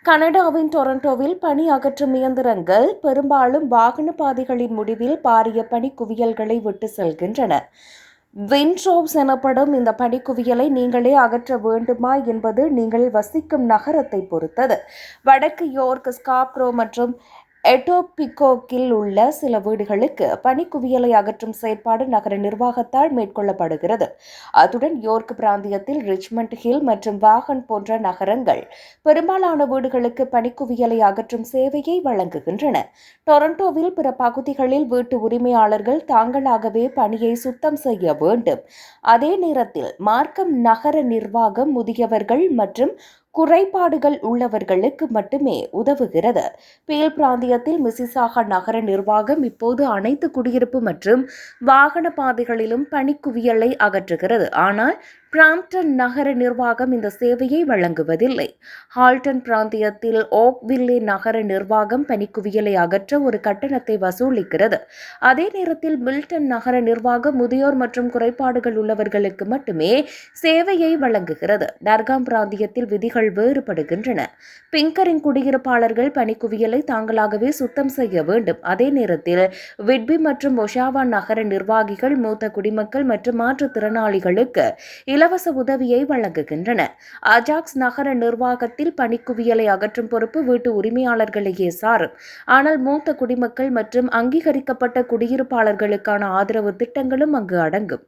கனடாவின் டொரண்டோவில் பனி அகற்றும் இயந்திரங்கள் பெரும்பாலும் வாகன பாதைகளின் முடிவில் பாரிய பனிக்குவியல்களை விட்டு செல்கின்றன. விண்ட்ரோப்ஸ் எனப்படும் இந்த பனிக்குவியலை நீங்களே அகற்ற வேண்டுமா என்பது நீங்கள் வசிக்கும் நகரத்தை பொறுத்தது. வடக்கு யோர்க், ஸ்காப்ரோ மற்றும் எட்டோபிகோக்கில் உள்ள சில வீடுகளுக்கு பனிக்குவியலை அகற்றும் செயற்பாடு நகர நிர்வாகத்தால் மேற்கொள்ளப்படுகிறது. அத்துடன் யோர்க் பிராந்தியத்தில் ரிச்மண்ட் ஹில் மற்றும் வாகன் போன்ற நகரங்கள் பெரும்பாலான வீடுகளுக்கு பனிக்குவியலை அகற்றும் சேவையை வழங்குகின்றன. டொரண்டோவில் பிற பகுதிகளில் வீட்டு உரிமையாளர்கள் தாங்களாகவே பனியை சுத்தம் செய்ய வேண்டும். அதே நேரத்தில் மார்க்கம் நகர நிர்வாகம் முதியவர்கள் மற்றும் குறைபாடுகள் உள்ளவர்களுக்கு மட்டுமே உதவுகிறது. பீல் பிராந்தியத்தில் மிசிசாகா நகர நிர்வாகம் இப்போது அனைத்து குடியிருப்பு மற்றும் வாகன பாதைகளிலும் பனிக்குவியலை அகற்றுகிறது. ஆனால் பிராம்ப்டன் நகர நிர்வாகம் இந்த சேவையை வழங்குவதில்லை. ஹால்டன் பிராந்தியத்தில் ஓக்வில்லே நகர நிர்வாகம் பனிக்குவியலை அகற்ற ஒரு கட்டணத்தை வசூலிக்கிறது. அதே நேரத்தில் மில்டன் நகர நிர்வாகம் முதியோர் மற்றும் குறைபாடுகள் உள்ளவர்களுக்கு மட்டுமே சேவையை வழங்குகிறது. டர்காம் பிராந்தியத்தில் விதிகள் வேறுபடுகின்றன. பிங்கரின் குடியிருப்பாளர்கள் பனிக்குவியலை தாங்களாகவே சுத்தம் செய்ய வேண்டும். அதே நேரத்தில் விட்பி மற்றும் ஒஷாவா நகர நிர்வாகிகள் மூத்த குடிமக்கள் மற்றும் மாற்றுத்திறனாளிகளுக்கு இலவச உதவியை வழங்குகின்றன. அஜாக்ஸ் நகர நிர்வாகத்தில் பனிக்குவியலை அகற்றும் பொறுப்பு வீட்டு உரிமையாளர்களையே சாரும். ஆனால் மூத்த குடிமக்கள் மற்றும் அங்கீகரிக்கப்பட்ட குடியிருப்பாளர்களுக்கான ஆதரவு திட்டங்களும் அங்கு அடங்கும்.